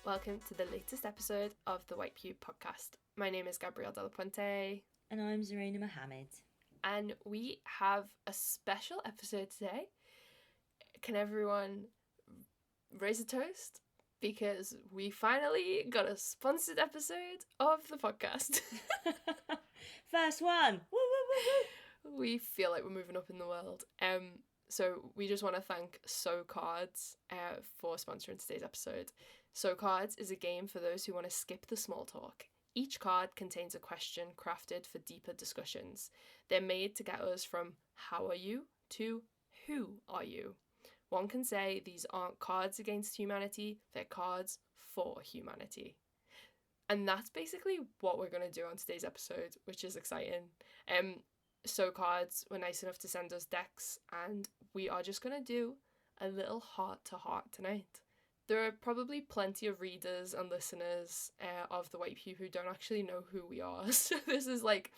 Welcome to the latest episode of the White Pew podcast. My name is Gabrielle Della Puente. And I'm Zarina Mohammed. And we have a special episode today. Can everyone raise a toast? Because we finally got a sponsored episode of the podcast. First one! Woo, woo, woo, woo. We feel like we're moving up in the world. So we just want to thank So Cards for sponsoring today's episode. So Cards is a game for those who want to skip the small talk. Each card contains a question crafted for deeper discussions. They're made to get us from how are you to who are you. One can say these aren't cards against humanity, they're cards for humanity. And that's basically what we're going to do on today's episode, which is exciting. So Cards were nice enough to send us decks, and we are just going to do a little heart-to-heart tonight. There are probably plenty of readers and listeners of the White Pew who don't actually know who we are, so this is like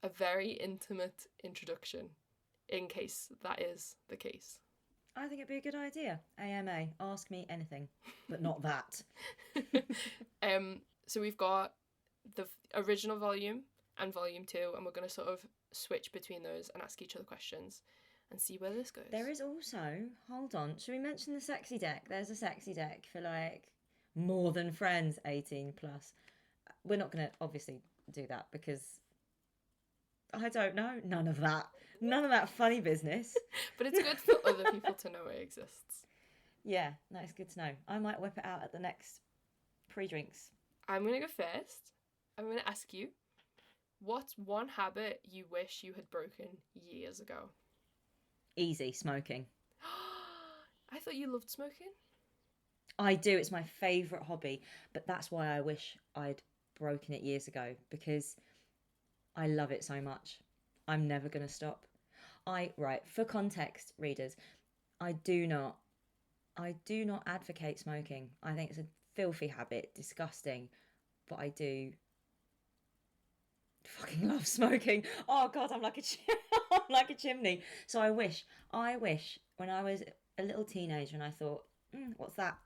a very intimate introduction, in case that is the case. I think it'd be a good idea. AMA, ask me anything, but not that. So we've got the original volume and volume 2, and we're going to sort of switch between those and ask each other questions and see where this goes. There is also, hold on, should we mention the sexy deck? There's a sexy deck for like more than friends, 18 plus. We're not going to obviously do that because I don't know. None of that funny business. But it's good for other people to know it exists. Yeah, no, it's good to know. I might whip it out at the next pre-drinks. I'm going to go first. I'm going to ask you, what's one habit you wish you had broken years ago? Easy, smoking. I thought you loved smoking. I do. It's my favourite hobby. But that's why I wish I'd broken it years ago, because I love it so much. I'm never going to stop. Right, for context, readers, I do not advocate smoking. I think it's a filthy habit, disgusting, but I do fucking love smoking. Oh God, I'm like a chimney. So I wish when I was a little teenager and I thought, what's that?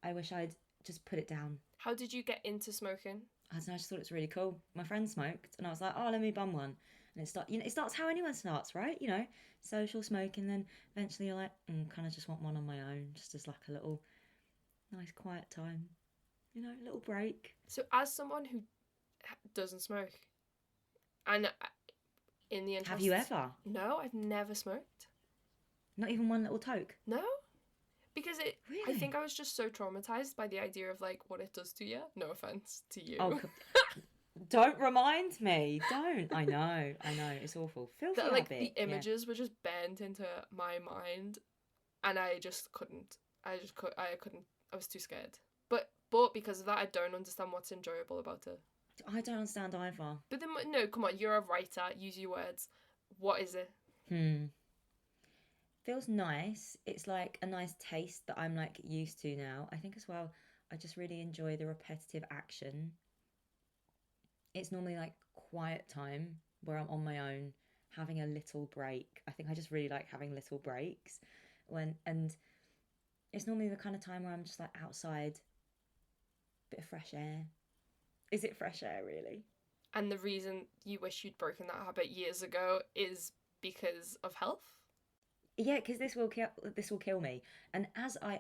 I wish I'd just put it down. How did you get into smoking? I don't know, I just thought it was really cool. My friend smoked and I was like, oh, let me bum one. And it starts how anyone starts, right? You know, social smoking, then eventually you're like, kind of just want one on my own, just as like a little nice quiet time, you know, a little break. So as someone who doesn't smoke, and in the interest... Have you ever? No, I've never smoked. Not even one little toke? No. Because Really? I think I was just so traumatised by the idea of like what it does to you. No offence to you. Oh, don't remind me. Don't. I know. It's awful. Filthy that, like, habit. the images were just bent into my mind, and I just couldn't. I couldn't. I was too scared. But because of that, I don't understand what's enjoyable about it. I don't understand either. But then, no, come on, you're a writer. Use your words. What is it? Feels nice. It's like a nice taste that I'm like used to now. I think as well, I just really enjoy the repetitive action. It's normally like quiet time where I'm on my own, having a little break. I think I just really like having little breaks and it's normally the kind of time where I'm just like outside, bit of fresh air. Is it fresh air, really? And the reason you wish you'd broken that habit years ago is because of health? Yeah, because this will kill me. And as I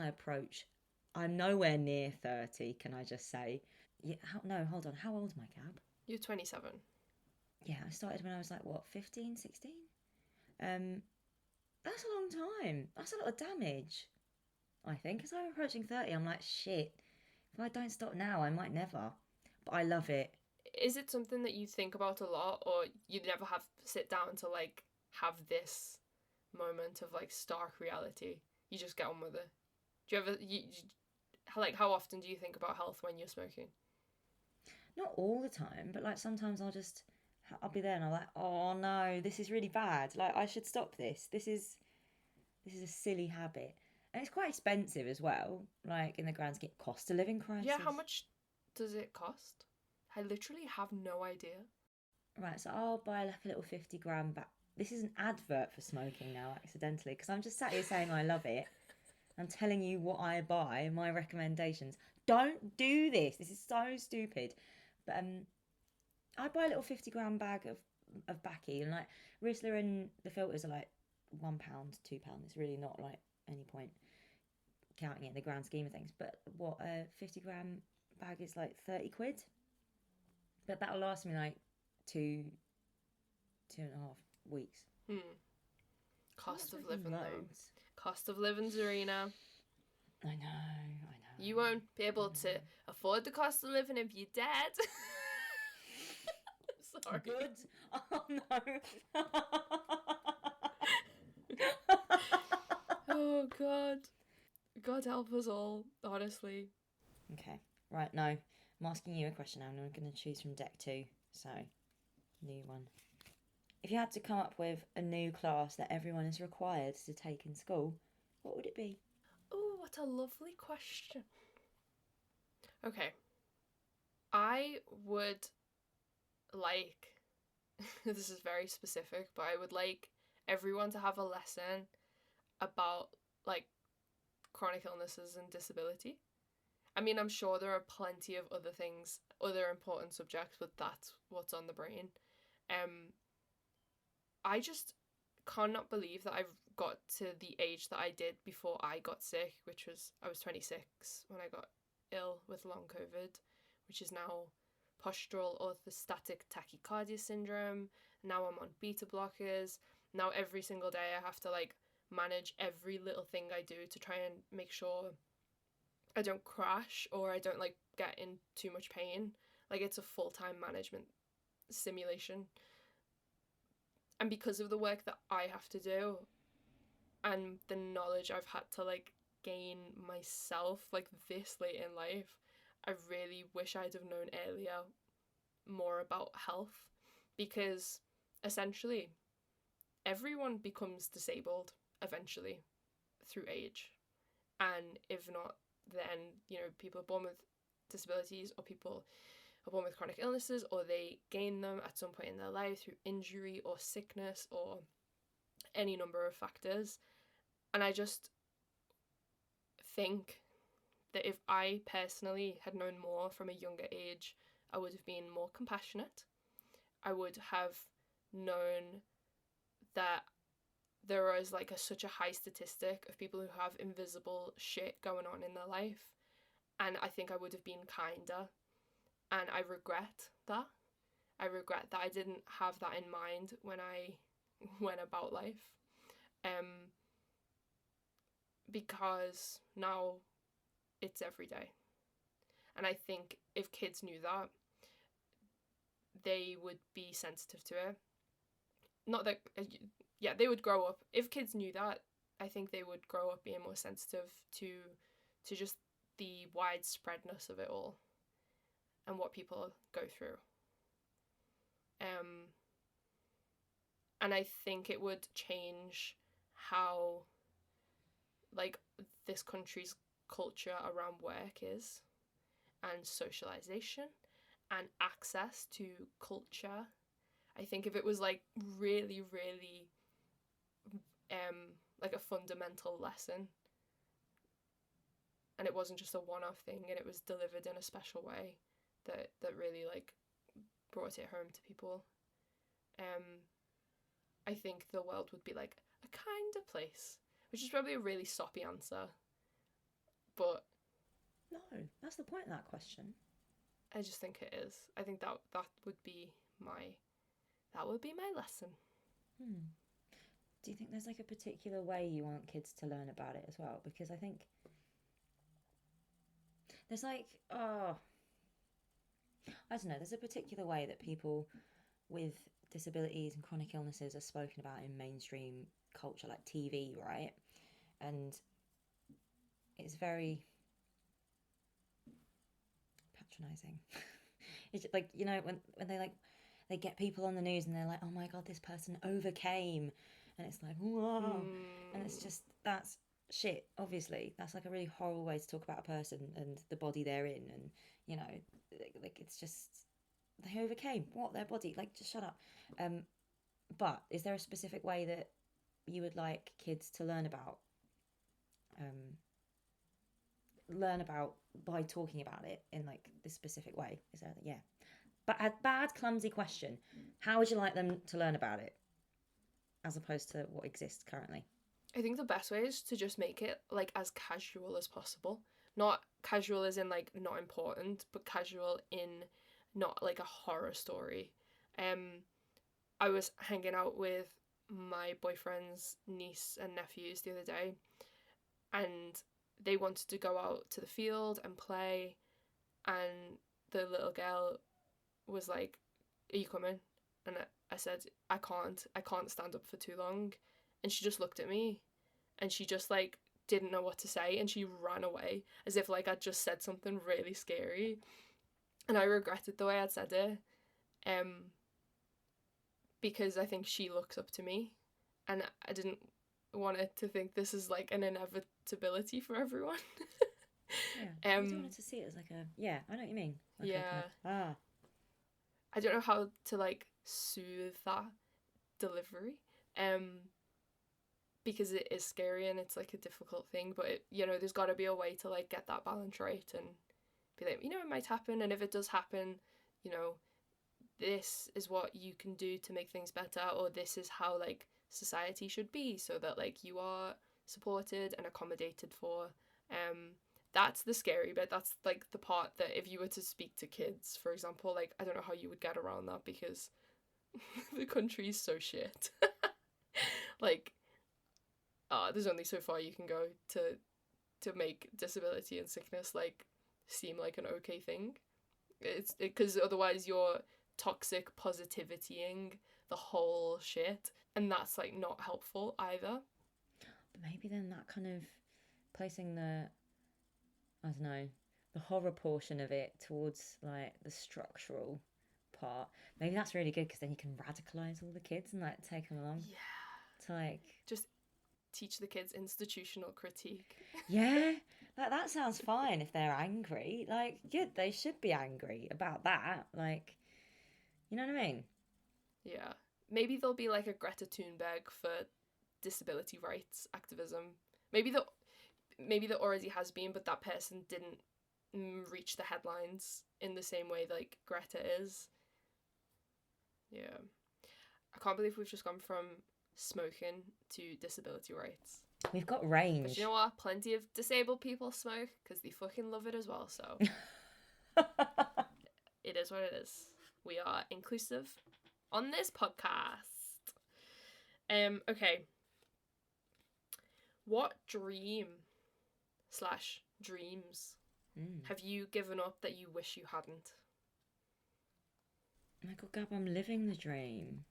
approach, I'm nowhere near 30, can I just say? Yeah, hold on. How old am I, Gab? You're 27. Yeah, I started when I was like, 15, 16? That's a long time. That's a lot of damage, I think. As I'm approaching 30, I'm like, shit. If I don't stop now, I might never. But I love it. Is it something that you think about a lot, or you never sit down to like have this moment of like stark reality? You just get on with it. Do you ever how often do you think about health when you're smoking? Not all the time, but like sometimes I'll be there and I'm like, oh no, this is really bad. Like I should stop this. This is a silly habit. And it's quite expensive as well, like in the grand scheme, cost of living crisis. Yeah, how much does it cost? I literally have no idea. Right, so I'll buy like a little 50 gram back. This is an advert for smoking now, accidentally, because I'm just sat here saying I love it. I'm telling you what I buy, my recommendations. Don't do this. This is so stupid. But I buy a little 50 gram bag of Backy, and like Rizzler and the filters are like £1, £2. It's really not like any point counting it in the grand scheme of things. But what a 50 gram bag is like 30 quid. But that'll last me like 2.5 weeks. Cost That's of really living, though. loads. Cost of living, Zarina. I know. You won't be able to afford the cost of living if you're dead. Sorry. Good. Oh no. Oh God. God help us all, honestly. Okay. Right, no. I'm asking you a question now, and I'm going to choose from deck 2. So, new one. If you had to come up with a new class that everyone is required to take in school, what would it be? Oh, what a lovely question. Okay. I would like, this is very specific, but I would like everyone to have a lesson about like chronic illnesses and disability. I mean, I'm sure there are plenty of other things, other important subjects, but that's what's on the brain. I just cannot believe that I've got to the age that I did before I got sick, which was, I was 26 when I got ill with long COVID, which is now postural orthostatic tachycardia syndrome. Now I'm on beta blockers. Now every single day I have to like manage every little thing I do to try and make sure I don't crash or I don't like get in too much pain. Like it's a full-time management simulation. And because of the work that I have to do and the knowledge I've had to like gain myself like this late in life, I really wish I'd have known earlier more about health, because essentially everyone becomes disabled eventually through age. And if not, then, you know, people are born with disabilities, or people are born with chronic illnesses, or they gain them at some point in their life through injury or sickness or any number of factors. And I just think that if I personally had known more from a younger age, I would have been more compassionate. I would have known that there is like such a high statistic of people who have invisible shit going on in their life, and I think I would have been kinder. And I regret that. I regret that I didn't have that in mind when I went about life. Because now it's every day. And I think if kids knew that, they would be sensitive to it. Not that, yeah, they would grow up. If kids knew that, I think they would grow up being more sensitive to just the widespreadness of it all and what people go through. And I think it would change how like this country's culture around work is, and socialization and access to culture. I think if it was like really, really like a fundamental lesson, and it wasn't just a one-off thing, and it was delivered in a special way that really like brought it home to people, I think the world would be like a kinder place, which is probably a really soppy answer, but No, that's the point of that question. I just think it is. I think that would be my lesson. Do you think there's like a particular way you want kids to learn about it as well? Because I think there's like, I don't know, there's a particular way that people with disabilities and chronic illnesses are spoken about in mainstream culture, like TV, right? And it's very patronising. It's like, you know, when they like, they get people on the news and they're like, oh my God, this person overcame. And it's like, whoa. And it's just, that's shit, obviously. That's like a really horrible way to talk about a person and the body they're in. And, you know, like it's just, they overcame. What? Their body? Like, just shut up. But is there a specific way that you would like kids to learn about learn about by talking about it in like this specific way? Is there, yeah. But a bad, clumsy question. How would you like them to learn about it, as opposed to what exists currently? I think the best way is to just make it like as casual as possible. Not casual as in like not important, but casual in not like a horror story. I was hanging out with my boyfriend's niece and nephews the other day, and they wanted to go out to the field and play, and the little girl was like, "Are you coming?" And I said, I can't stand up for too long." And she just looked at me, and she just like didn't know what to say, and she ran away as if like I'd just said something really scary. And I regretted the way I'd said it, because I think she looks up to me, and I didn't want it to think this is like an inevitability for everyone. Yeah, you don't want to see it as like a, yeah, I know what you mean. Like Yeah. I don't know how to like soothe that delivery, because it is scary and it's like a difficult thing, but there's got to be a way to like get that balance right and be like, it might happen, and if it does happen, this is what you can do to make things better, or this is how like society should be, so that like you are supported and accommodated for. That's the scary bit. That's like the part that if you were to speak to kids, for example, like I don't know how you would get around that, because the country's so shit. Like, there's only so far you can go to make disability and sickness like seem like an okay thing. It's because otherwise you're toxic positivitying the whole shit, and that's like not helpful either. But maybe then that kind of placing the, I don't know, the horror portion of it towards like the structural part, maybe that's really good, because then you can radicalize all the kids and like take them along. Yeah. To like just teach the kids institutional critique. Yeah, that sounds fine if they're angry. Like, yeah, they should be angry about that. Like, you know what I mean? Yeah. Maybe there'll be like a Greta Thunberg for disability rights activism. Maybe there already has been, but that person didn't reach the headlines in the same way like Greta is. Yeah. I can't believe we've just gone from smoking to disability rights. We've got range. But you know what? Plenty of disabled people smoke because they fucking love it as well, so it is what it is. We are inclusive on this podcast. Okay. What dream / dreams have you given up that you wish you hadn't? Oh my God, Gab, I'm living the dream.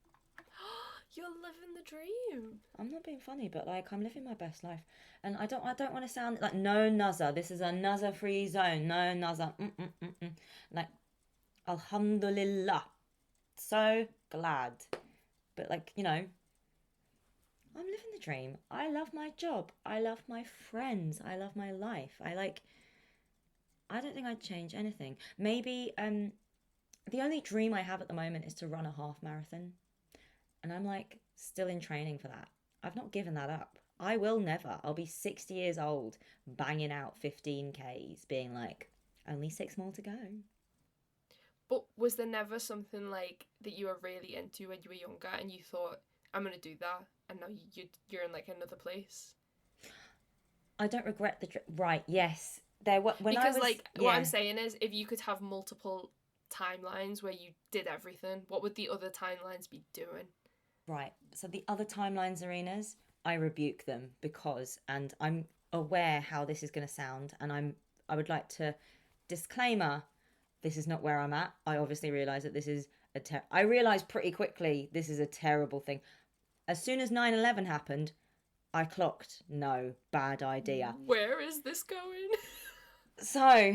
You're living the dream. I'm not being funny, but like I'm living my best life, and I don't want to sound like no nuzzer. This is a nuzzer free zone. No nuzzer. Like, alhamdulillah, so glad. But like, I'm living the dream. I love my job. I love my friends. I love my life. I don't think I'd change anything. Maybe the only dream I have at the moment is to run a half marathon. And I'm like still in training for that. I've not given that up. I will never. I'll be 60 years old, banging out 15Ks, being like, only 6 more to go. But was there never something like that you were really into when you were younger and you thought, I'm going to do that, and now you're in like another place? I don't regret the right, yes. What I'm saying is, if you could have multiple timelines where you did everything, what would the other timelines be doing? Right. So the other timelines, Zarina's, I rebuke them because, and I'm aware how this is going to sound, and I would like to disclaimer, this is not where I'm at. I obviously realise that this is I realised pretty quickly this is a terrible thing. As soon as 9/11 happened, I clocked, no, bad idea. Where is this going? So,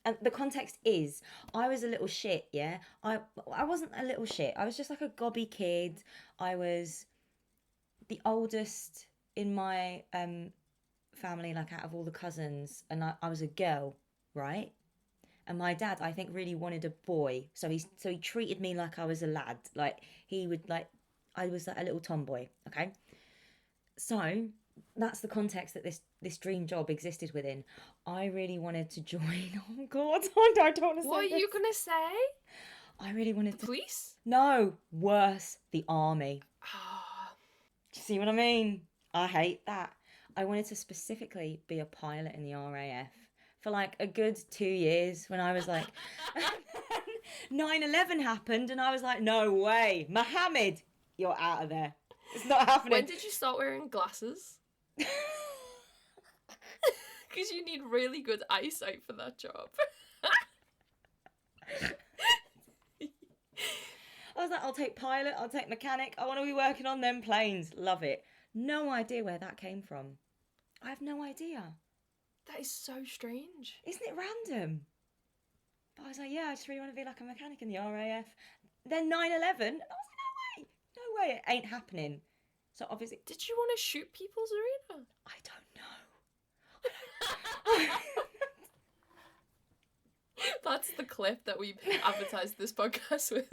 and the context is, I was a little shit, yeah? I wasn't a little shit. I was just like a gobby kid. I was the oldest in my family, like out of all the cousins, and I was a girl, right? And my dad, I think, really wanted a boy, so he treated me like I was a lad. Like, he would, like, I was like a little tomboy, okay? So that's the context that this dream job existed within. I really wanted to join. Oh God, I don't want to What say are this. you gonna say? I really wanted The to. police? No, worse, the army. Ah, Do you see what I mean? I hate that. I wanted to specifically be a pilot in the RAF for like a good 2 years when I was like, 9/11 happened and I was like, no way, Mohammed, you're out of there. It's not happening. when did you start wearing glasses? Because you need really good eyesight for that job. I was like, I'll take pilot, I'll take mechanic. I want to be working on them planes. Love it. No idea where that came from. I have no idea. That is so strange. Isn't it random? But I was like, yeah, I just really want to be like a mechanic in the RAF. Then 9/11, and I was like, no way, it ain't happening. So obviously, Did you want to shoot people, Zarina? I don't know. That's the clip that we advertised this podcast with.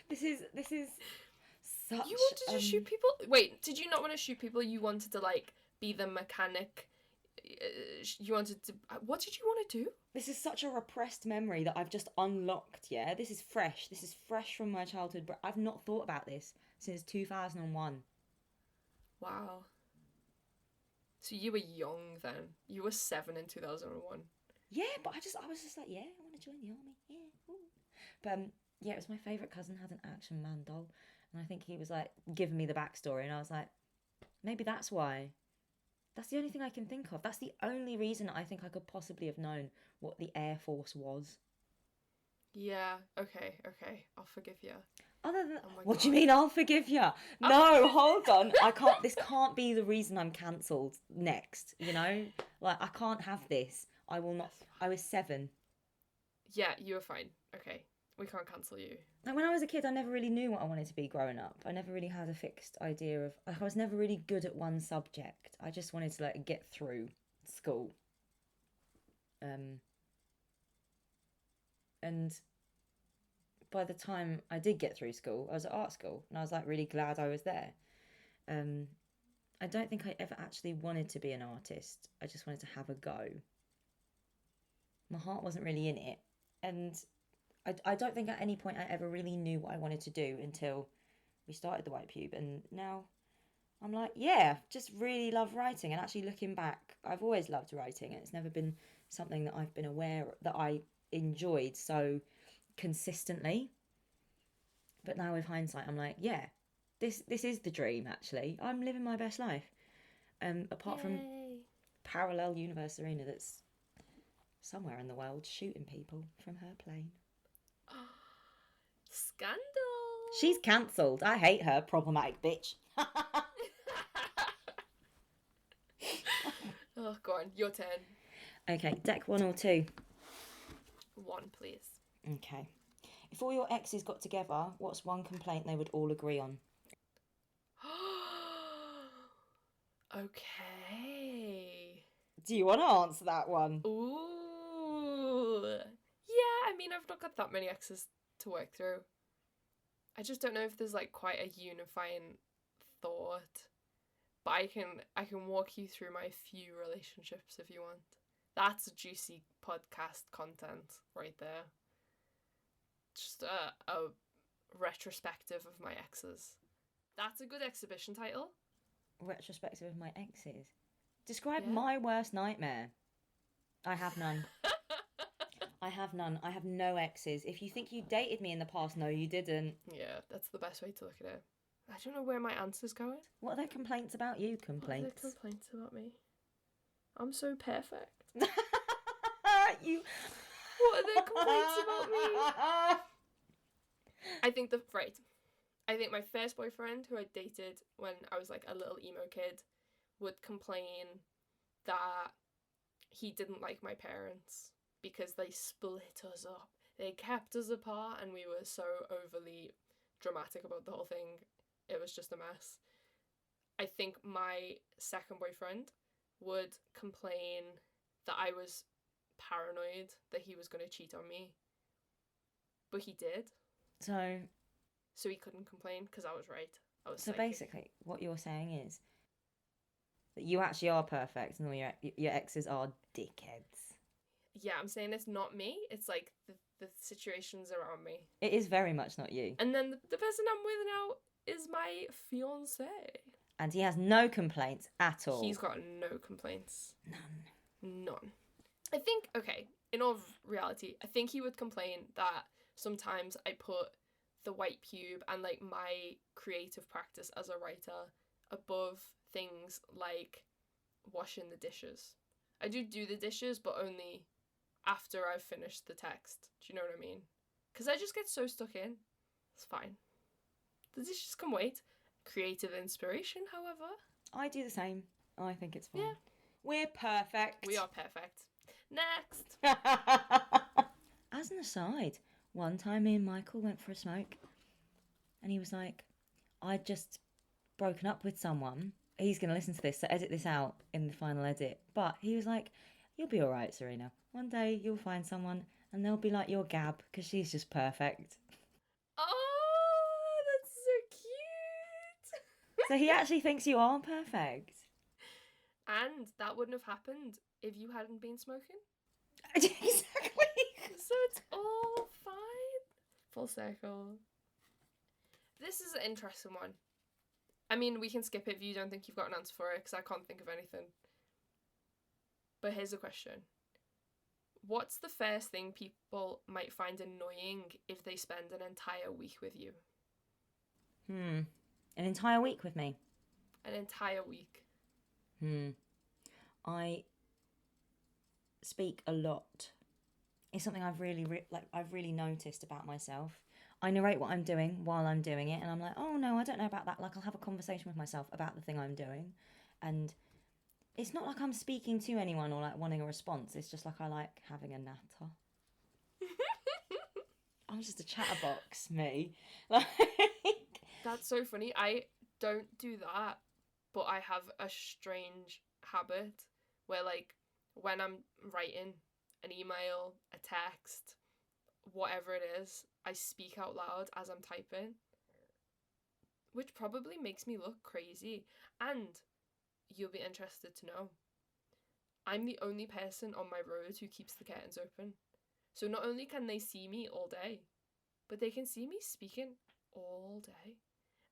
This is such. You wanted to shoot people? Wait, did you not want to shoot people? You wanted to like be the mechanic. You wanted to. What did you want to do? This is such a repressed memory that I've just unlocked. Yeah, this is fresh. This is fresh from my childhood, but I've not thought about this since 2001. Wow. So you were young then. You were 7 in 2001. Yeah, but I was just like, yeah, I want to join the army. Yeah. Ooh. But yeah, it was my favourite cousin had an Action Man doll. And I think he was like giving me the backstory. And I was like, maybe that's why. That's the only thing I can think of. That's the only reason I think I could possibly have known what the Air Force was. Yeah, okay. I'll forgive you. Other than, Oh my what God. do you mean I'll forgive you? No, hold on. This can't be the reason I'm cancelled next, you know? Like, I can't have this. I will not. I was 7. Yeah, you were fine. Okay, we can't cancel you. Like when I was a kid, I never really knew what I wanted to be growing up. I never really had a fixed idea of. I was never really good at one subject. I just wanted to like get through school. And by the time I did get through school, I was at art school, and I was like really glad I was there. I don't think I ever actually wanted to be an artist. I just wanted to have a go. My heart wasn't really in it, and I don't think at any point I ever really knew what I wanted to do until we started the White Pube, and now I'm like, yeah, just really love writing. And actually looking back, I've always loved writing, and it's never been something that I've been aware that I enjoyed so consistently. But now with hindsight, I'm like, yeah, this is the dream. Actually, I'm living my best life. Apart from parallel universe Zarina that's somewhere in the world shooting people from her plane. Scandal. She's cancelled. I hate her, problematic bitch. Oh, go on, your turn. Okay, deck 1 or 2? 1, please. Okay. If all your exes got together, what's one complaint they would all agree on? Okay. Do you want to answer that one? Ooh. Yeah, I mean, I've not got that many exes to work through. I just don't know if there's like quite a unifying thought. But I can walk you through my few relationships if you want. That's juicy podcast content right there. Just a retrospective of my exes. That's a good exhibition title. Retrospective of my exes. Describe Yeah. my worst nightmare. I have none. I have none. I have no exes. If you think you dated me in the past, no, you didn't. Yeah, that's the best way to look at it. I don't know where my answer's going. What are their complaints about you? Complaints. What are their complaints about me? I'm so perfect. You. What are their complaints about me? I think my first boyfriend, who I dated when I was like a little emo kid, would complain that he didn't like my parents because they split us up. They kept us apart and we were so overly dramatic about the whole thing. It was just a mess. I think my second boyfriend would complain that I was paranoid that he was going to cheat on me. But he did. So he couldn't complain because I was right. I was So psychic. basically, what you're saying is that you actually are perfect and all your exes are dickheads. Yeah, I'm saying it's not me. It's like the situations around me. It is very much not you. And then the person I'm with now is my fiance. And he has no complaints at all. He's got no complaints. None. I think, okay, in all reality, I think he would complain that sometimes I put the white pube and like my creative practice as a writer above things like washing the dishes. I do the dishes, but only after I've finished the text. Do you know what I mean? Because I just get so stuck in. It's fine. The dishes can wait. Creative inspiration, however. I do the same. I think it's fine. Yeah. We're perfect. We are perfect. Next. As an aside, one time me and Michael went for a smoke and he was like, I'd just broken up with someone. He's going to listen to this, so edit this out in the final edit. But he was like, you'll be all right, Zarina. One day you'll find someone and they'll be like your Gab because she's just perfect. Oh, that's so cute. So he actually thinks you are perfect. And that wouldn't have happened if you hadn't been smoking. Exactly. So it's all fine. Full circle. This is an interesting one. I mean, we can skip it if you don't think you've got an answer for it, because I can't think of anything. But here's a question. What's the first thing people might find annoying if they spend an entire week with you? An entire week with me? An entire week. I speak a lot. It's something I've really noticed about myself. I narrate what I'm doing while I'm doing it, and I'm like, oh no, I don't know about that. Like, I'll have a conversation with myself about the thing I'm doing, and it's not like I'm speaking to anyone or like wanting a response. It's just like I like having a natter. I'm just a chatterbox, me. Like, that's so funny. I don't do that, but I have a strange habit where, like, when I'm writing an email, a text, whatever it is, I speak out loud as I'm typing, which probably makes me look crazy. And you'll be interested to know, I'm the only person on my road who keeps the curtains open. So not only can they see me all day, but they can see me speaking all day.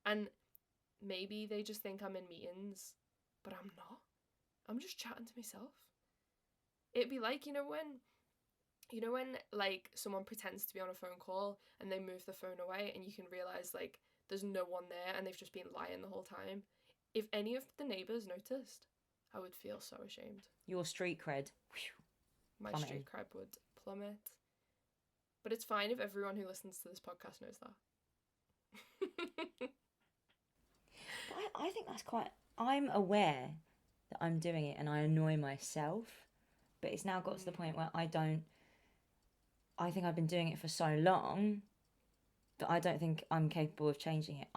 And maybe they just think I'm in meetings, but I'm not. I'm just chatting to myself. It'd be like, you know when like someone pretends to be on a phone call and they move the phone away and you can realise like there's no one there and they've just been lying the whole time. If any of the neighbours noticed, I would feel so ashamed. your street cred. My Plummeting. street cred would plummet. But it's fine if everyone who listens to this podcast knows that. But I think that's quite... I'm aware that I'm doing it and I annoy myself, but it's now got to the point where I think I've been doing it for so long that I don't think I'm capable of changing it.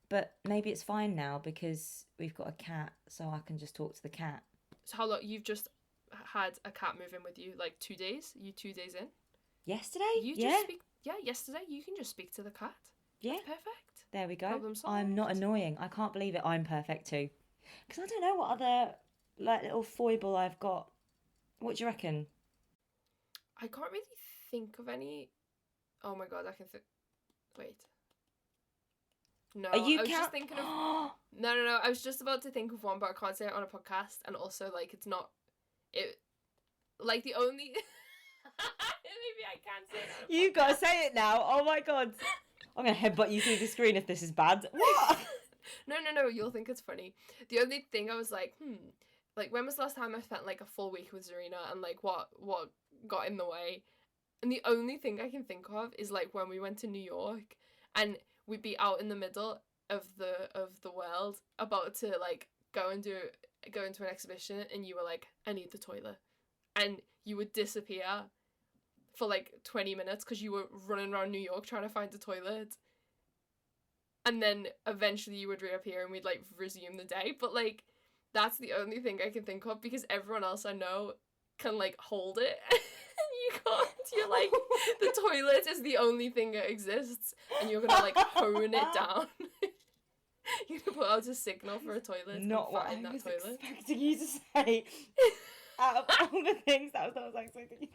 But maybe it's fine now because we've got a cat, so I can just talk to the cat. So how long you've just had a cat move in with you? Like 2 days? You 2 days in? Yesterday? Yesterday you can just speak to the cat. Yeah. Perfect. There we go. Problem solved. I'm not annoying. I can't believe it. I'm perfect too. Because I don't know what other like little foible I've got. What do you reckon? I can't really think of any. Oh my god, I can think. Wait. No, Are you I was just thinking of. No. I was just about to think of one, but I can't say it on a podcast, and also like it's not. It. Like the only. Maybe I can say it. You gotta say it now. Oh my god. I'm gonna headbutt you through the screen if this is bad. What? No, you'll think it's funny. The only thing I was like, like when was the last time I spent like a full week with Zarina and like what got in the way? And the only thing I can think of is like when we went to New York and we'd be out in the middle of the world about to like go into an exhibition and you were like, I need the toilet. And you would disappear for like 20 minutes because you were running around New York trying to find a toilet. And then eventually you would reappear and we'd like resume the day. But like, that's the only thing I can think of because everyone else I know can like hold it. You can't. You're like, the toilet is the only thing that exists and you're gonna like hone it down. You're gonna put out a signal for a toilet Not and what find I that was toilet. expecting you to say. Out of all the things, that was what I was expecting you.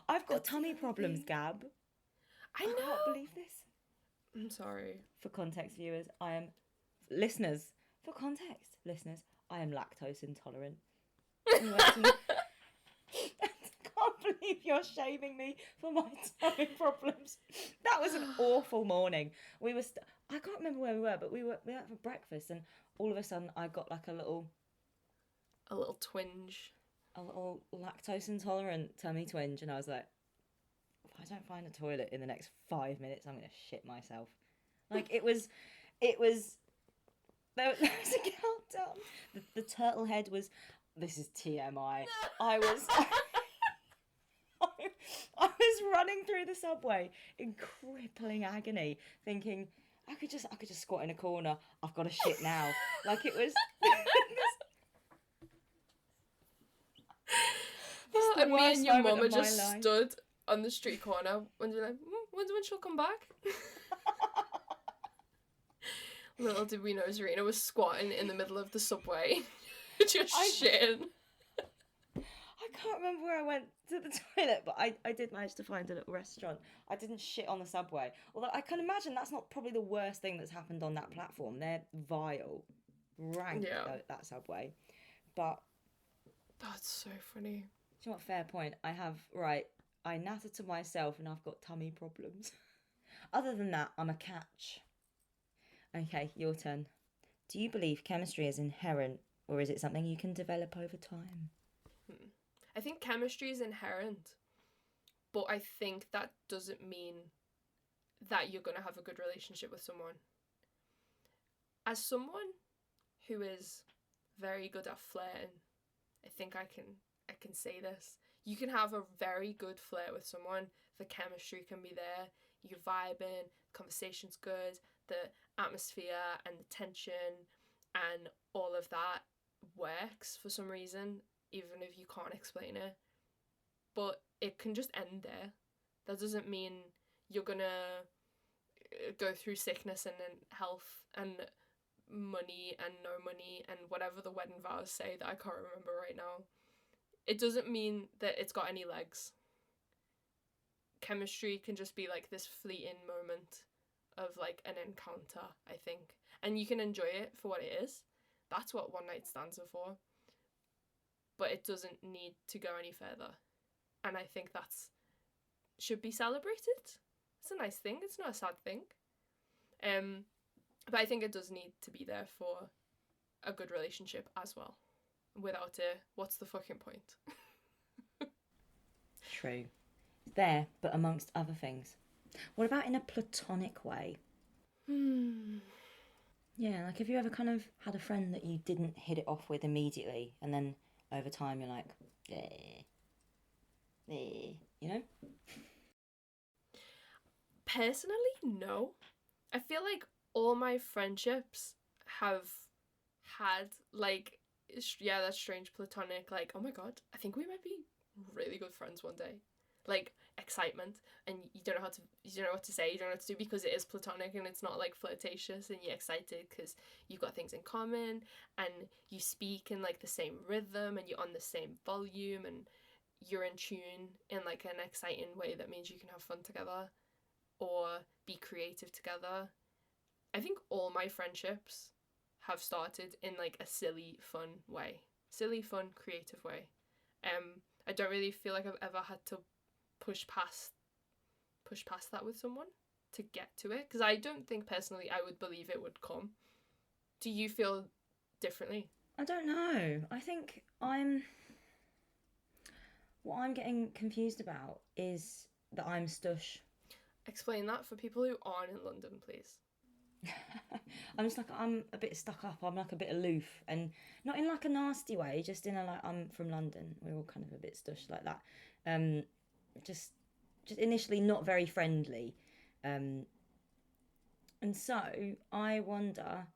I've got That's tummy the problems, thing. Gab. I I can't know. believe this. I'm sorry. For context, viewers, I am listeners. For context, listeners, I am lactose intolerant. Anyway, I can't believe you're shaming me for my tummy problems. That was an awful morning. We were, I can't remember where we were, but we went for breakfast, and all of a sudden I got like a little twinge. A little lactose intolerant tummy twinge, and I was like, if I don't find a toilet in the next 5 minutes, I'm gonna shit myself. Like there was a countdown. The turtle head was. This is TMI. I was. I was running through the subway in crippling agony, thinking I could just squat in a corner. I've got to shit now. Like it was. And me and your mum just life. stood on the street corner when you're like, when's when she'll come back? Little did we know Zarina was squatting in the middle of the subway, just shitting. I can't remember where I went to the toilet, but I did manage to find a little restaurant. I didn't shit on the subway. Although I can imagine that's not probably the worst thing that's happened on that platform. They're vile. Rank, that subway. But... That's so funny. Do you know what? Fair point. I natter to myself and I've got tummy problems. Other than that, I'm a catch. Okay, your turn. Do you believe chemistry is inherent, or is it something you can develop over time? I think chemistry is inherent, but I think that doesn't mean that you're going to have a good relationship with someone. As someone who is very good at flirting, I think I can say this. You can have a very good flirt with someone. The chemistry can be there. You're vibing, conversation's good, the atmosphere and the tension and all of that works for some reason, even if you can't explain it. But it can just end there. That doesn't mean you're gonna go through sickness and then health and money and no money and whatever the wedding vows say that I can't remember right now. It doesn't mean that it's got any legs. Chemistry can just be like this fleeting moment of like an encounter, I think. And you can enjoy it for what it is. That's what one night stands are for. But it doesn't need to go any further. And I think that's should be celebrated. It's a nice thing. It's not a sad thing. But I think it does need to be there for a good relationship as well. Without it, what's the fucking point? True. It's there, but amongst other things. What about in a platonic way? Yeah, like have you ever kind of had a friend that you didn't hit it off with immediately, and then over time you're like, you know? Personally, no. I feel like all my friendships have had like, yeah, that's strange platonic, like, oh my god, I think we might be really good friends one day. Like excitement, and you don't know what to say, you don't know what to do because it is platonic and it's not like flirtatious, and you're excited because you've got things in common and you speak in like the same rhythm and you're on the same volume and you're in tune in like an exciting way that means you can have fun together or be creative together. I think all my friendships have started in like a silly, fun way. Silly, fun, creative way. I don't really feel like I've ever had to push past that with someone to get to it, because I don't think personally I would believe it would come. Do you feel differently? I don't know. I think what I'm getting confused about is that I'm stush. Explain that for people who aren't in London, please. I'm a bit stuck up. I'm like a bit aloof, and not in like a nasty way, just in a like, I'm from London. We're all kind of a bit stush like that. Just initially not very friendly. And so I wonder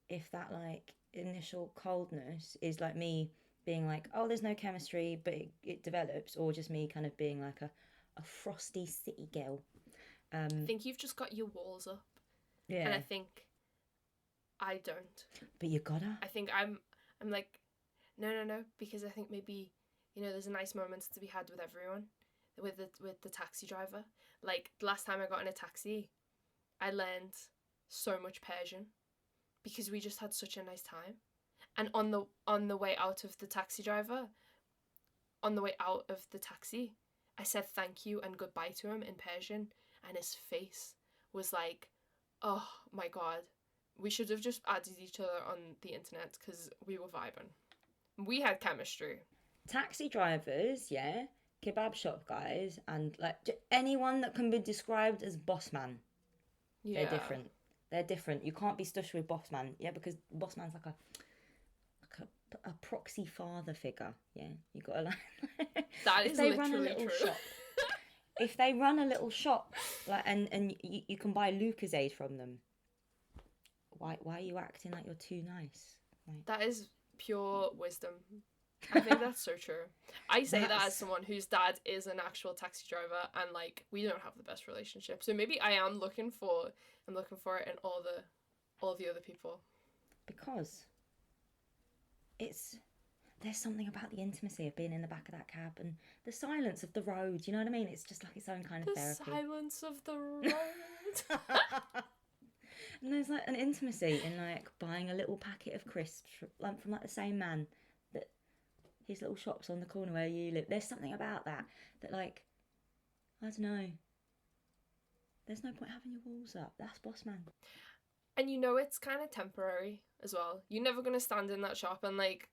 if that like initial coldness is like me being like, oh, there's no chemistry, but it develops, or just me kind of being like a frosty city girl. I think you've just got your walls up. Yeah. And I think I don't. But you gotta. I think I'm like, no, because I think maybe, there's a nice moments to be had with everyone, with the taxi driver. Like, the last time I got in a taxi, I learned so much Persian because we just had such a nice time. And on the way out of the taxi, I said thank you and goodbye to him in Persian, and his face was like, oh my god, we should have just added each other on the internet because we were vibing. We had chemistry. Taxi drivers, yeah, kebab shop guys, and like anyone that can be described as boss man. Yeah. They're different. You can't be stush with boss man, yeah, because boss man's like a proxy father figure. Yeah, you gotta like. That is literally true. Shop, if they run a little shop, like and you can buy Lucozade from them. Why are you acting like you're too nice? Like, that is pure wisdom. I think that's so true. I say that as someone whose dad is an actual taxi driver, and like we don't have the best relationship. So maybe I am looking for it in all the other people. Because there's something about the intimacy of being in the back of that cab and the silence of the road. You know what I mean? It's just like its own kind of therapy. The silence of the road. And there's like an intimacy in like buying a little packet of crisps from like the same man that his little shop's on the corner where you live. There's something about that like, I don't know. There's no point having your walls up. That's boss man. And it's kind of temporary as well. You're never going to stand in that shop and like,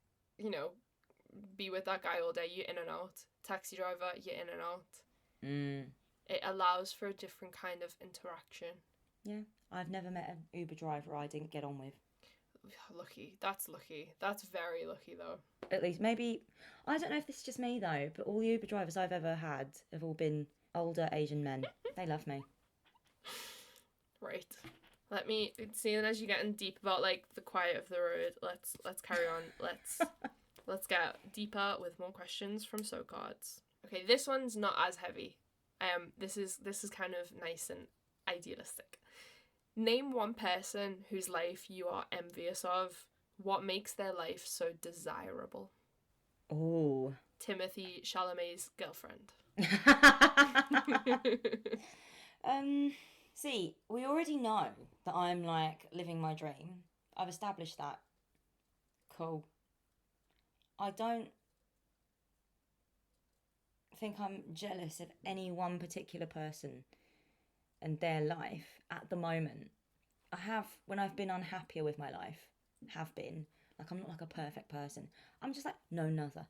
be with that guy all day. You're in and out. Taxi driver, you're in and out. It allows for a different kind of interaction. Yeah. I've never met an Uber driver I didn't get on with. Lucky. That's lucky. That's very lucky, though. At least, maybe... I don't know if this is just me, though, but all the Uber drivers I've ever had have all been older Asian men. They love me. Right. Let me... Seeing as you're getting deep about, like, the quiet of the road, let's carry on. Let's get deeper with more questions from So Cards. Okay, this one's not as heavy. This is kind of nice and idealistic. Name one person whose life you are envious of. What makes their life so desirable? Oh. Timothée Chalamet's girlfriend. See, we already know that I'm like living my dream. I've established that. Cool. I don't think I'm jealous of any one particular person and their life at the moment. I have, when I've been unhappier with my life, have been, like I'm not like a perfect person. I'm just like, no nuther.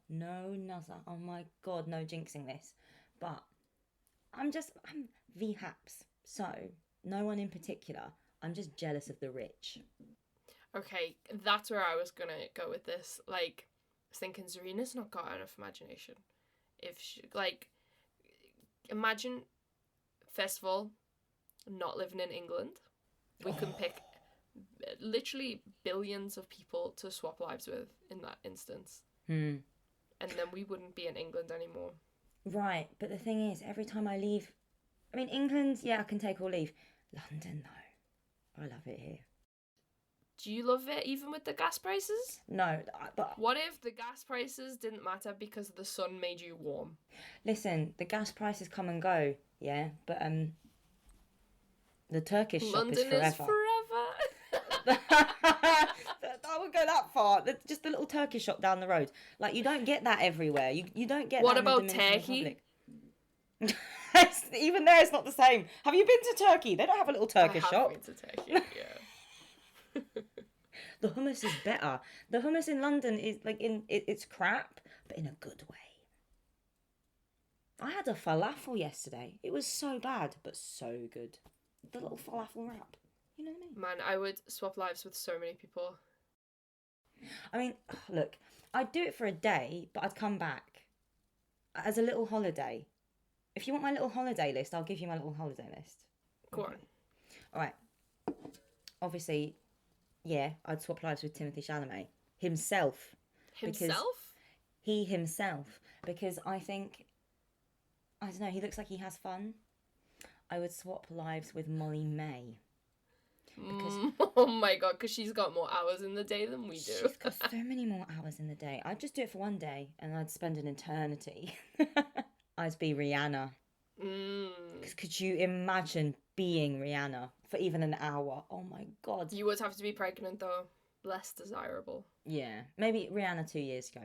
Oh my god, no jinxing this. But I'm V-haps. So, no one in particular. I'm just jealous of the rich. Okay, that's where I was gonna go with this. Like, I was thinking Zarina's not got enough imagination. If she, like, imagine, first of all, not living in England. We can pick literally billions of people to swap lives with in that instance. And then we wouldn't be in England anymore. Right, but the thing is, every time I leave... I mean, England, yeah, I can take or leave. London, though. I love it here. Do you love it even with the gas prices? No, but... What if the gas prices didn't matter because the sun made you warm? Listen, the gas prices come and go, yeah, but the Turkish shop London is forever. Is forever. I would go that far. Just the little Turkish shop down the road. Like, you don't get that everywhere. You don't get what that about in the Dominican Turkey? Republic. Even there, it's not the same. Have you been to Turkey? They don't have a little Turkish shop. I have been to Turkey, yeah. The hummus is better. The hummus in London is like it's crap, but in a good way. I had a falafel yesterday. It was so bad, but so good. The little falafel wrap. You know what I mean? Man, I would swap lives with so many people. I mean, look, I'd do it for a day, but I'd come back as a little holiday. If you want my little holiday list, I'll give you my little holiday list. Go on. All right. Obviously, yeah, I'd swap lives with Timothée Chalamet. Himself? He himself. Because I think, I don't know, he looks like he has fun. I would swap lives with Molly May. Because Oh my god, because she's got more hours in the day than we do. she's got so many more hours in the day. I'd just do it for one day and I'd spend an eternity. I'd be Rihanna. Because could you imagine being Rihanna for even an hour? Oh my god. You would have to be pregnant though. Less desirable. Yeah. Maybe Rihanna 2 years ago.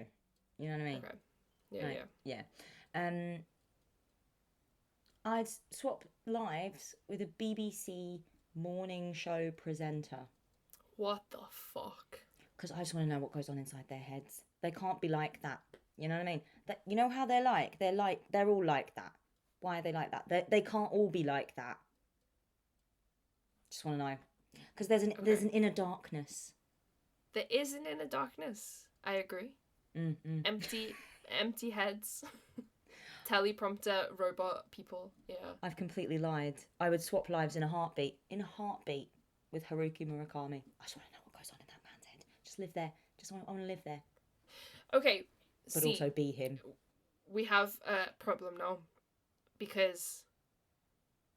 You know what I mean? Okay. Yeah, Like, yeah. Yeah. I'd swap lives with a BBC morning show presenter. What the fuck? Because I just want to know what goes on inside their heads. They can't be like that. You know what I mean? You know how they're like? They're all like that. Why are they like that? They can't all be like that. Just want to know. Because there's an inner darkness. There is an inner darkness. I agree. Mm-mm. Empty heads. Teleprompter robot people. Yeah. I've completely lied. I would swap lives in a heartbeat. In a heartbeat with Haruki Murakami. I just want to know what goes on in that man's head. Just live there. I want to live there. Okay. But also be him. We have a problem now. Because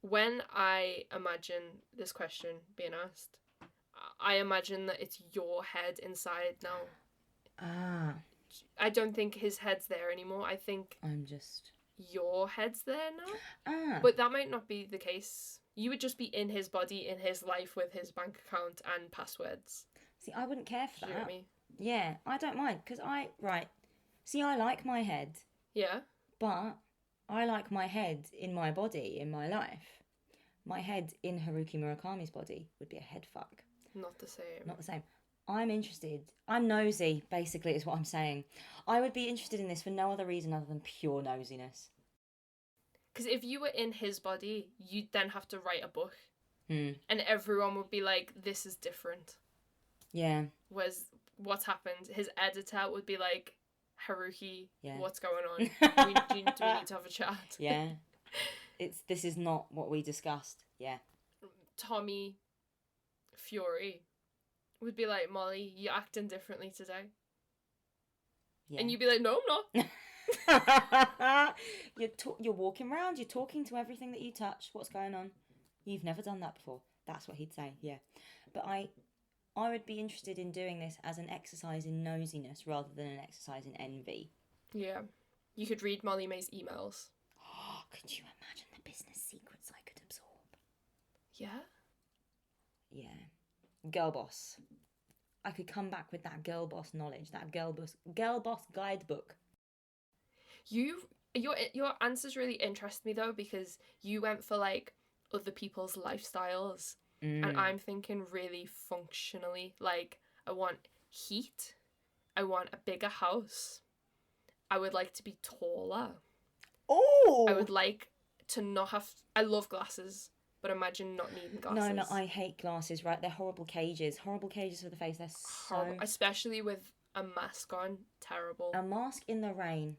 when I imagine this question being asked, I imagine that it's your head inside now. Ah. I don't think his head's there anymore. I think your head's there now. Ah. But that might not be the case. You would just be in his body, in his life, with his bank account and passwords. See, I wouldn't care for that. Do you know what I mean? Yeah, I don't mind. Because See, I like my head. Yeah. But I like my head in my body, in my life. My head in Haruki Murakami's body would be a head fuck. Not the same. Not the same. I'm interested. I'm nosy, basically, is what I'm saying. I would be interested in this for no other reason other than pure nosiness. Because if you were in his body, you'd then have to write a book. And everyone would be like, this is different. Yeah. Whereas what's happened, his editor would be like, Haruki, Yeah. what's going on? do we need to have a chat? Yeah. This is not what we discussed. Yeah. Tommy Fury would be like, Molly, you're acting differently today. Yeah. And you'd be like, no, I'm not. You're walking around, you're talking to everything that you touch. What's going on? You've never done that before. That's what he'd say, yeah. But I would be interested in doing this as an exercise in nosiness rather than an exercise in envy. Yeah. You could read Molly May's emails. Oh, could you imagine the business secrets I could absorb? Yeah? Yeah. Girl boss. I could come back with that girl boss knowledge, that girl boss guidebook. Your answers really interest me though, because you went for like other people's lifestyles. And I'm thinking really functionally. Like, I want heat. I want a bigger house. I would like to be taller. Oh! I would like to not have... I love glasses, but imagine not needing glasses. No, I hate glasses, right? They're horrible cages. Horrible cages for the face. They're horrible. Especially with a mask on. Terrible. A mask in the rain.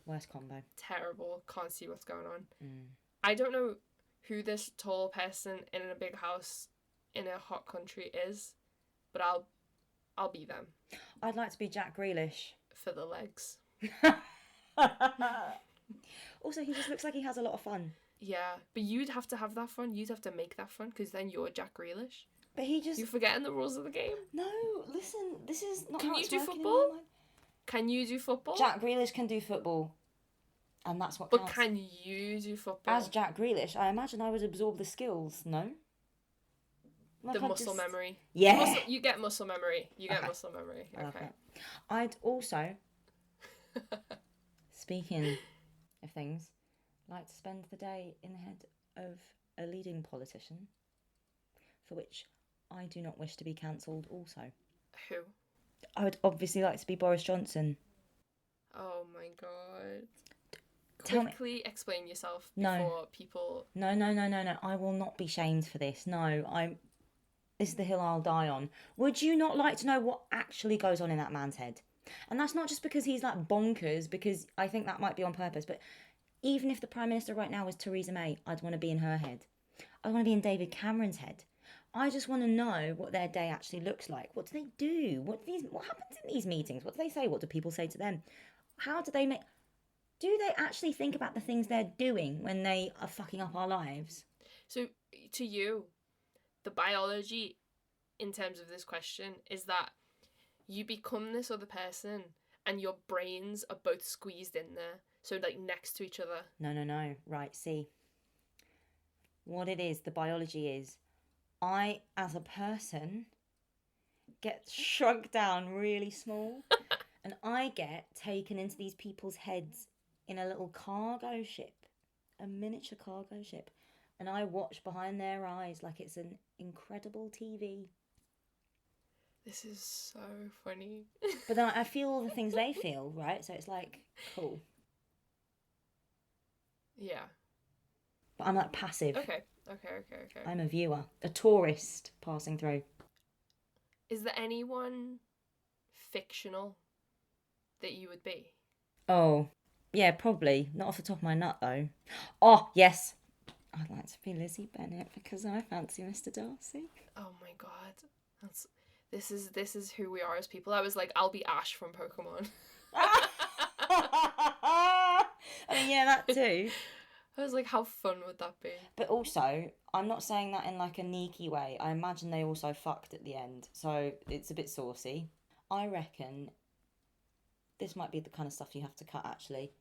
Worst combo. Terrible. Can't see what's going on. I don't know who this tall person in a big house in a hot country is, but I'll be them. I'd like to be Jack Grealish. For the legs. Also, he just looks like he has a lot of fun. Yeah, but you'd have to have that fun. You'd have to make that fun, because then you're Jack Grealish. But You're forgetting the rules of the game. No, listen, this is not Can how you it's do working in football? my mind. Can you do football? Jack Grealish can do football. And that's what But counts. can you do football? As Jack Grealish, I imagine I would absorb the skills, no? The muscle memory. Yeah. You get muscle memory. Okay. Muscle memory. I love Okay. that. I'd also, speaking of things, like to spend the day in the head of a leading politician, for which I do not wish to be cancelled also. Who? I would obviously like to be Boris Johnson. Oh my god. Tell me- Quickly explain yourself No. before people... No. I will not be shamed for this. No, this is the hill I'll die on. Would you not like to know what actually goes on in that man's head? And that's not just because he's like bonkers, because I think that might be on purpose, but even if the Prime Minister right now was Theresa May, I'd want to be in her head. I want to be in David Cameron's head. I just want to know what their day actually looks like. What do they do? What happens in these meetings? What do they say? What do people say to them? How do they make... Do they actually think about the things they're doing when they are fucking up our lives? So, to you, the biology in terms of this question is that you become this other person and your brains are both squeezed in there. So, like, next to each other. No. Right, see. What it is, the biology is, I, as a person, get shrunk down really small. And I get taken into these people's heads in a little cargo ship. A miniature cargo ship. And I watch behind their eyes like it's an incredible TV. This is so funny. But then I feel all the things they feel, right? So it's like, cool. Yeah. But I'm like passive. Okay. I'm a viewer, a tourist passing through. Is there anyone fictional that you would be? Oh, yeah, probably. Not off the top of my nut, though. Oh, yes. I'd like to be Lizzie Bennet because I fancy Mr. Darcy. Oh my god. This is who we are as people. I was like, I'll be Ash from Pokemon. I mean, yeah, that too. I was like, how fun would that be? But also, I'm not saying that in like a sneaky way. I imagine they also fucked at the end, so it's a bit saucy. I reckon this might be the kind of stuff you have to cut, actually.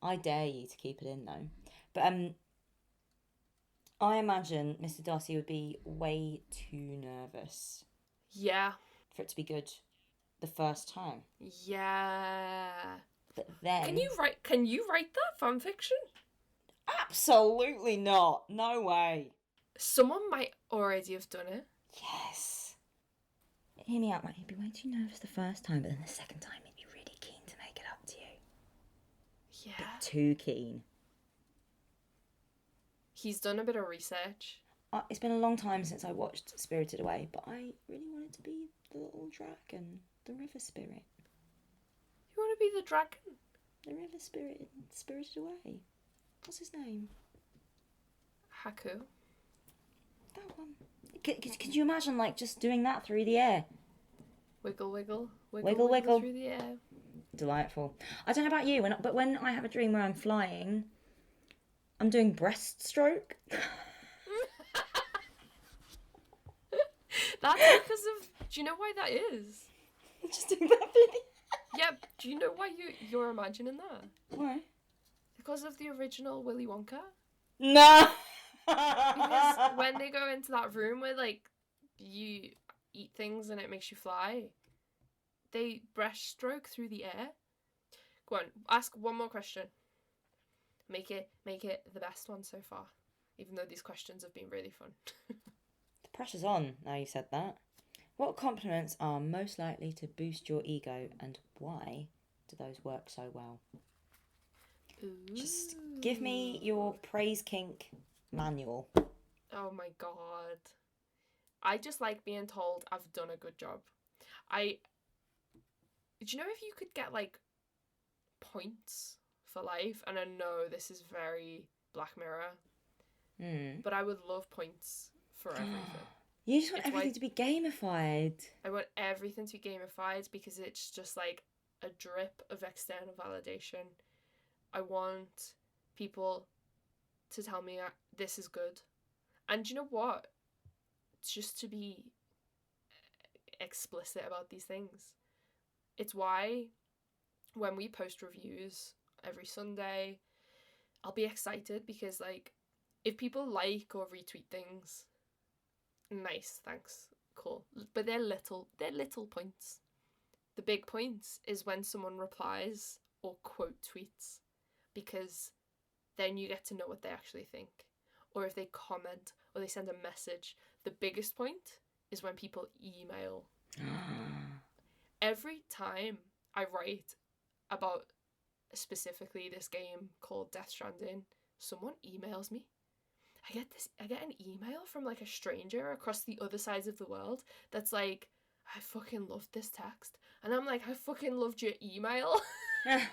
I dare you to keep it in, though. But I imagine Mr. Darcy would be way too nervous. Yeah. For it to be good the first time. Yeah. But then... Can you write that fan fiction? Absolutely not. No way. Someone might already have done it. Yes. Hear me out, mate. He'd be way too nervous the first time, but then the second time he'd be really keen to make it up to you. Yeah. A bit too keen. He's done a bit of research. It's been a long time since I watched Spirited Away, but I really wanted to be the little dragon, the river spirit. You want to be the dragon? The river spirit in Spirited Away. What's his name? Haku. That one. Could you imagine, like, just doing that through the air? Wiggle, wiggle. Wiggle, wiggle. Through the air. Delightful. I don't know about you, but when I have a dream where I'm flying, I'm doing breaststroke. That's because of... Do you know why that is? I'm just doing that through the Yeah, do you know why you're imagining that? Why? Because of the original Willy Wonka. No! Because when they go into that room where, like, you eat things and it makes you fly, they breaststroke through the air. Go on, ask one more question. Make it the best one so far, even though these questions have been really fun. The pressure's on, now you said that. What compliments are most likely to boost your ego, and why do those work so well? Ooh. Just give me your praise kink manual. Oh my god. I just like being told I've done a good job. Do you know if you could get, like, points for life? And I know this is very Black Mirror, but I would love points for everything. You just want everything to be gamified. I want everything to be gamified because it's just like a drip of external validation. I want people to tell me this is good. And you know what? Just to be explicit about these things. It's why when we post reviews every Sunday, I'll be excited because, like, if people like or retweet things, nice, thanks, cool. But they're little points. The big points is when someone replies or quote tweets, because then you get to know what they actually think. Or if they comment or they send a message. The biggest point is when people email. Every time I write about specifically this game called Death Stranding, someone emails me. I get an email from, like, a stranger across the other sides of the world that's like, I fucking loved this text. And I'm like, I fucking loved your email. I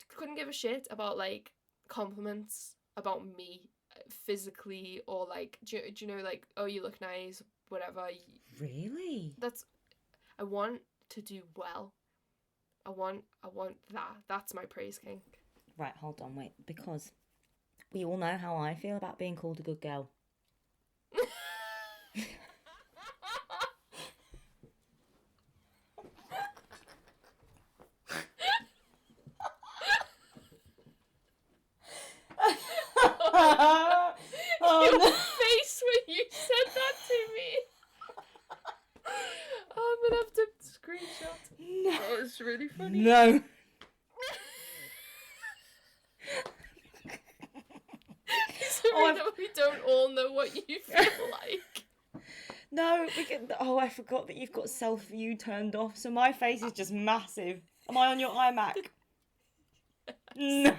couldn't give a shit about, like, compliments about me physically, or, like, do you know, like, oh, you look nice, whatever. Really? I want to do well. I want that. That's my praise kink. Right, hold on, wait. Because we all know how I feel about being called a good girl. Your face when you said that to me. Oh, I'm gonna have to screenshot. No. Oh, it's really funny. No. Zarina, we don't all know what you feel like. No, oh, I forgot that you've got self-view turned off, so my face is just massive. Am I on your iMac? No.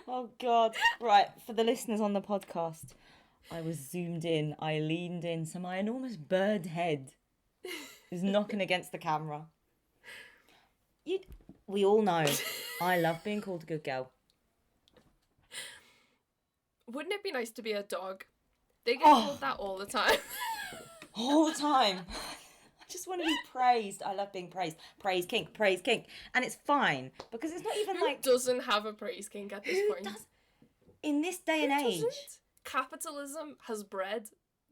Oh, God. Right, for the listeners on the podcast, I was zoomed in, I leaned in, so my enormous bird head is knocking against the camera. We all know I love being called a good girl. Wouldn't it be nice to be a dog? They get called that all the time. All the time. I just want to be praised. I love being praised. Praise kink, praise kink. And it's fine because it's not even Who doesn't have a praise kink at this point? Does? In this day and age. Doesn't? Capitalism has bred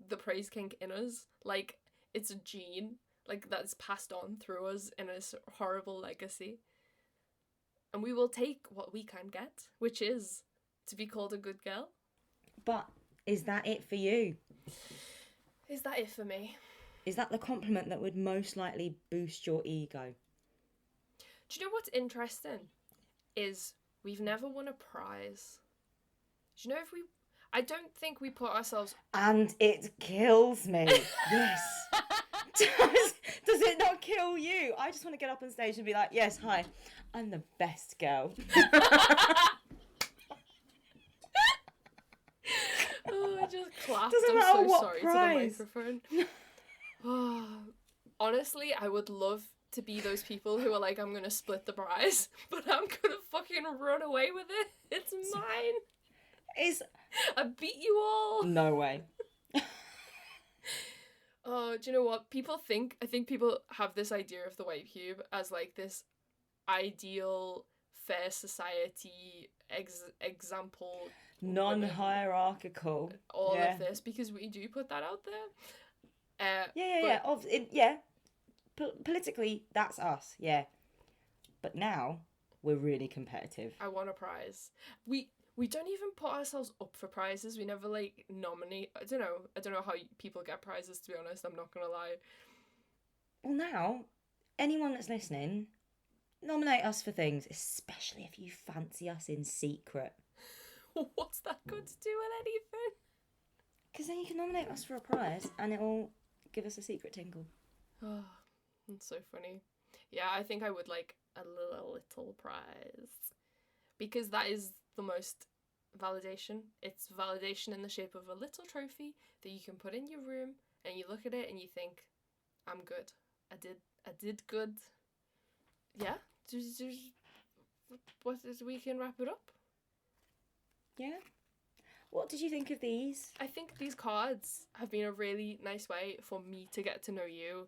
the praise kink in us. Like, it's a gene. Like, that's passed on through us in a horrible legacy. And we will take what we can get, which is to be called a good girl. But is that it for you? Is that it for me? Is that the compliment that would most likely boost your ego? Do you know what's interesting? Is we've never won a prize. Do you know if we... I don't think we put ourselves... And it kills me. Yes. Does it not kill you? I just want to get up on stage and be like, yes, hi, I'm the best girl. Oh, I just clapped. Doesn't I'm matter so what sorry prize. to the microphone. Oh, honestly, I would love to be those people who are like, I'm gonna split the prize, but I'm gonna fucking run away with it. It's mine. I beat you all. No way. Oh, do you know what? I think people have this idea of the white cube as like this ideal fair society example, non-hierarchical, all of this, because we do put that out there. Yeah. Politically, that's us, yeah. But now we're really competitive. I want a prize. We don't even put ourselves up for prizes. We never like nominate. I don't know how people get prizes, to be honest. I'm not gonna lie. Well, now anyone that's listening, nominate us for things, especially if you fancy us in secret. What's that got to do with anything? Because then you can nominate us for a prize and it'll give us a secret tingle. Oh, that's so funny. Yeah, I think I would like a little prize. Because that is the most validation. It's validation in the shape of a little trophy that you can put in your room and you look at it and you think, I'm good. I did good. Yeah? We can wrap it up? Yeah. What did you think of these? I think these cards have been a really nice way for me to get to know you.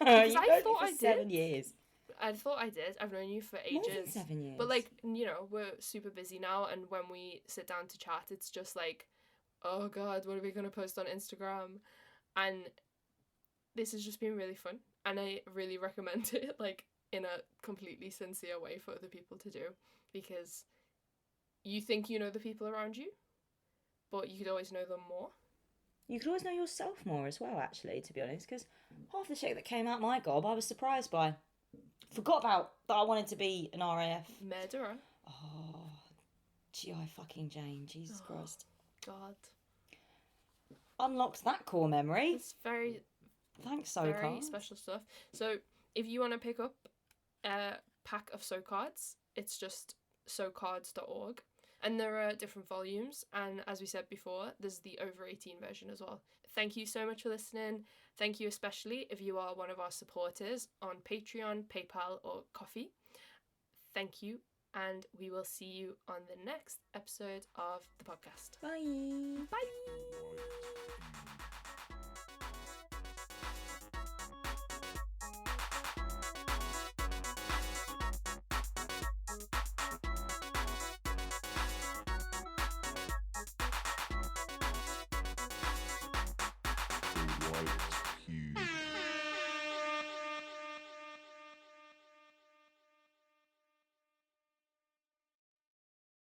I thought I did. 7 years. I thought I did. I've known you for ages. More than 7 years. But like, you know, we're super busy now, and when we sit down to chat, it's just like, oh God, what are we gonna post on Instagram? And this has just been really fun, and I really recommend it, like, in a completely sincere way for other people to do, because you think you know the people around you, but you could always know them more. You could always know yourself more as well, actually, to be honest, because half the shit that came out my gob, I was surprised by. Forgot about that I wanted to be an RAF. Murderer. Oh, G.I. fucking Jane, Jesus Christ. God. Unlocked that core memory. It's very... Thanks, SoCards. Very special stuff. So, if you want to pick up a pack of SoCards, it's just socards.org. And there are different volumes, and as we said before, there's the over 18 version as well. Thank you so much for listening. Thank you especially if you are one of our supporters on Patreon, PayPal, or Ko-fi. Thank you, and we will see you on the next episode of the podcast. Bye. Bye. like